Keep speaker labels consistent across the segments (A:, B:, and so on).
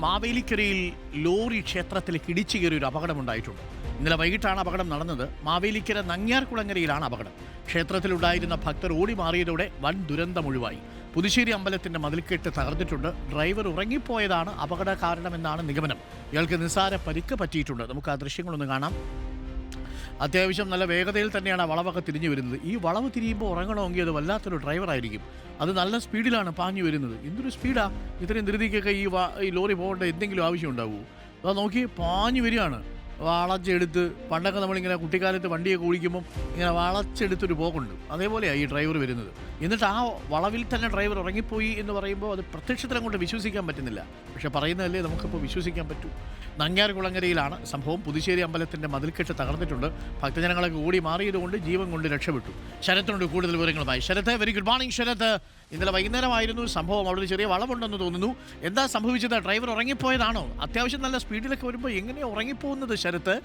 A: മാവേലിക്കരയിൽ ലോറി ക്ഷേത്രത്തിലേക്ക് ഇടിച്ചു കയറിയ ഒരു അപകടമുണ്ടായിട്ടുണ്ട്. ഇന്നലെ വൈകിട്ടാണ് അപകടം നടന്നത്. മാവേലിക്കര നങ്ങ്യാർകുളങ്ങരയിലാണ് അപകടം. ക്ഷേത്രത്തിലുണ്ടായിരുന്ന ഭക്തർ ഓടി മാറിയതോടെ വൻ ദുരന്തമൊഴിവായി. പുതുശ്ശേരി അമ്പലത്തിന്റെ മതിൽക്കെട്ട് തകർന്നിട്ടുണ്ട്. ഡ്രൈവർ ഉറങ്ങിപ്പോയതാണ് അപകട കാരണമെന്നാണ് നിഗമനം. ഇയാൾക്ക് നിസ്സാര പരിക്ക് പറ്റിയിട്ടുണ്ട്. നമുക്ക് ആ ദൃശ്യങ്ങളൊന്ന് കാണാം. അത്യാവശ്യം നല്ല വേഗതയിൽ തന്നെയാണ് ആ വളവൊക്കെ തിരിഞ്ഞു വരുന്നത്. ഈ വളവ് തിരിയുമ്പോൾ ഉറങ്ങണമെങ്കിൽ അത് വല്ലാത്തൊരു ഡ്രൈവറായിരിക്കും. അത് നല്ല സ്പീഡിലാണ് പാഞ്ഞു വരുന്നത്. എന്തൊരു സ്പീഡാ! ഇത്രയും ധൃതിക്കൊക്കെ ഈ ലോറി പോകേണ്ട എന്തെങ്കിലും ആവശ്യം ഉണ്ടാവുമോ? അത് നോക്കി പാഞ്ഞു വരികയാണ്. വളച്ചെടുത്ത്, പണ്ടൊക്കെ നമ്മളിങ്ങനെ കുട്ടിക്കാലത്ത് വണ്ടിയൊക്കെ ഓടിക്കുമ്പം ഇങ്ങനെ വളച്ചെടുത്തൊരു പോക്കുണ്ട്. അതേപോലെയാണ് ഈ ഡ്രൈവർ വരുന്നത്. എന്നിട്ട് ആ വളവിൽ തന്നെ ഡ്രൈവർ ഉറങ്ങിപ്പോയി എന്ന് പറയുമ്പോൾ അത് പ്രത്യക്ഷത്തിലും കൊണ്ട് വിശ്വസിക്കാൻ പറ്റുന്നില്ല. പക്ഷെ പറയുന്നതല്ലേ നമുക്കിപ്പോൾ വിശ്വസിക്കാൻ പറ്റൂ. നങ്ങ്യാർകുളങ്ങരയിലാണ് സംഭവം. പുതുശ്ശേരി അമ്പലത്തിൻ്റെ മതിൽക്കെട്ട് തകർന്നിട്ടുണ്ട്. ഭക്തജനങ്ങളൊക്കെ ഓടി മാറിയതുകൊണ്ട് ജീവൻ കൊണ്ട് രക്ഷപ്പെട്ടു. ശരത്തിനോട് കൂടുതൽ വിവരങ്ങളുമായി. Sarath, very good morning Sarath. ഇന്നലെ വൈകുന്നേരമായിരുന്നു സംഭവം. അവിടെ ഒരു ചെറിയ വളവുണ്ടെന്ന് തോന്നുന്നു. എന്താ സംഭവിച്ചത്? ഡ്രൈവർ ഉറങ്ങിപ്പോയതാണോ? അത്യാവശ്യം നല്ല സ്പീഡിലൊക്കെ വരുമ്പോൾ എങ്ങനെയാണ് ഉറങ്ങിപ്പോകുന്നത് Sharath?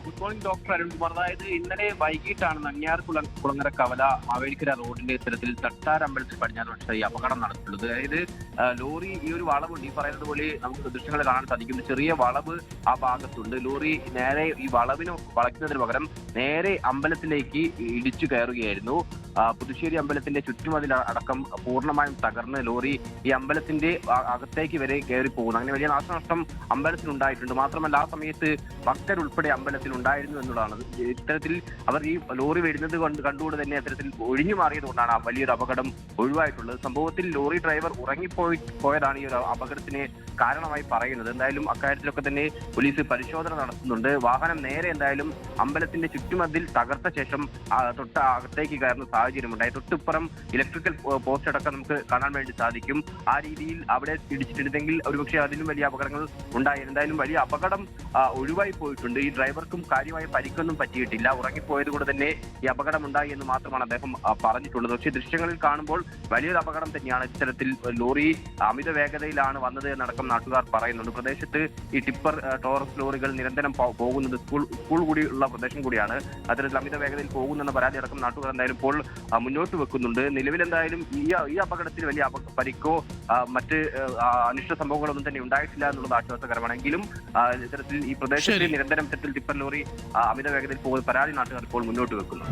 B: Good morning doctor Arunkumar. അതായത് ഇന്നലെ വൈകിട്ടാണ് നങ്ങ്യാർകുളങ്ങര കവല മാവേലിക്കര റോഡിന്റെ ഇത്തരത്തിൽ തട്ടാരമ്പലത്തിൽ പടിഞ്ഞാറ് വശത്ത് ഈ അപകടം നടന്നിട്ടുള്ളത്. അതായത് ലോറി ഈ ഒരു വളവുണ്ട്, ഈ പറയുന്നത് പോലെ നമുക്ക് ദൃശ്യങ്ങൾ കാണാൻ സാധിക്കും. ചെറിയ വളവ് ആ ഭാഗത്തുണ്ട്. ലോറി നേരെ ഈ വളവിന് വളയ്ക്കുന്നതിന് പകരം നേരെ അമ്പലത്തിലേക്ക് ഇടിച്ചു കയറുകയായിരുന്നു. പുതുശ്ശേരി അമ്പലത്തിന്റെ ചുറ്റുമതിൽ അടക്കം പൂർണ്ണമായും തകർന്ന് ലോറി ഈ അമ്പലത്തിന്റെ അകത്തേക്ക് വരെ കയറി പോകുന്നു. അങ്ങനെ വലിയ നാശനഷ്ടം അമ്പലത്തിനുണ്ടായിട്ടുണ്ട്. മാത്രമല്ല ആ സമയത്ത് ഭക്തരുൾപ്പെടെ അമ്പലത്തിൽ ഉണ്ടായിരുന്നു എന്നുള്ളതാണ്. ഇത്തരത്തിൽ അവർ ഈ ലോറി വരുന്നത് കണ്ടുകൊണ്ട് തന്നെ അത്തരത്തിൽ ഒഴിഞ്ഞു മാറിയത് കൊണ്ടാണ് ആ വലിയൊരു അപകടം ഒഴിവായിട്ടുള്ളത്. സംഭവത്തിൽ ലോറി ഡ്രൈവർ ഉറങ്ങിപ്പോയതാണ് ഈ ഒരു അപകടത്തിന് കാരണമായി പറയുന്നത്. എന്തായാലും അക്കാര്യത്തിലൊക്കെ തന്നെ പോലീസ് പരിശോധന നടത്തുന്നുണ്ട്. വാഹനം നേരെ എന്തായാലും അമ്പലത്തിന്റെ ചുറ്റുമതിൽ തകർത്ത ശേഷം തൊട്ട് അകത്തേക്ക് കയറുന്ന സാഹചര്യമുണ്ടായി. തൊട്ടിപ്പുറം ഇലക്ട്രിക്കൽ പോസ്റ്റ് അടക്കം നമുക്ക് കാണാൻ വേണ്ടി സാധിക്കും. ആ രീതിയിൽ അവിടെ ഇടിച്ചിട്ടുണ്ടെങ്കിൽ ഒരുപക്ഷെ അതിലും വലിയ അപകടങ്ങൾ ഉണ്ടായി. എന്തായാലും വലിയ അപകടം ഒഴിവായി പോയിട്ടുണ്ട്. ഈ ഡ്രൈവർക്കും കാര്യമായ പരിക്കൊന്നും പറ്റിയിട്ടില്ല. ഉറങ്ങിപ്പോയത് കൊണ്ട് തന്നെ ഈ അപകടം ഉണ്ടായി എന്ന് മാത്രമാണ് അദ്ദേഹം പറഞ്ഞിട്ടുള്ളത്. പക്ഷേ ദൃശ്യങ്ങളിൽ കാണുമ്പോൾ വലിയൊരു അപകടം തന്നെയാണ്. ഇത്തരത്തിൽ ലോറി അമിത വേഗതയിലാണ് വന്നത് എന്നടക്കം നാട്ടുകാർ പറയുന്നുണ്ട്. പ്രദേശത്ത് ഈ ടിപ്പർ ടോറസ് ലോറികൾ നിരന്തരം പോകുന്നത് സ്കൂൾ കൂടി ഉള്ള പ്രദേശം കൂടിയാണ്. അത്തരത്തിൽ അമിത വേഗതയിൽ പോകുന്നെന്ന പരാതി അടക്കം നാട്ടുകാർ എന്തായാലും ഇപ്പോൾ മുന്നോട്ട് വെക്കുന്നുണ്ട്. നിലവിൽ എന്തായാലും ഈ അപകടത്തിൽ വലിയ പരിക്കോ മറ്റ് അനിഷ്ട സംഭവങ്ങളൊന്നും തന്നെ ഉണ്ടായിട്ടില്ല എന്നുള്ളത് ആശ്വാസകരമാണെങ്കിലും ഇത്തരത്തിൽ ഈ പ്രദേശത്ത് നിരന്തരം ടിപ്പർ ലോറി അമിത വേഗതയിൽ പോകുന്ന പരാതി നാട്ടുകാർ ഇപ്പോൾ മുന്നോട്ട് വെക്കുന്നു.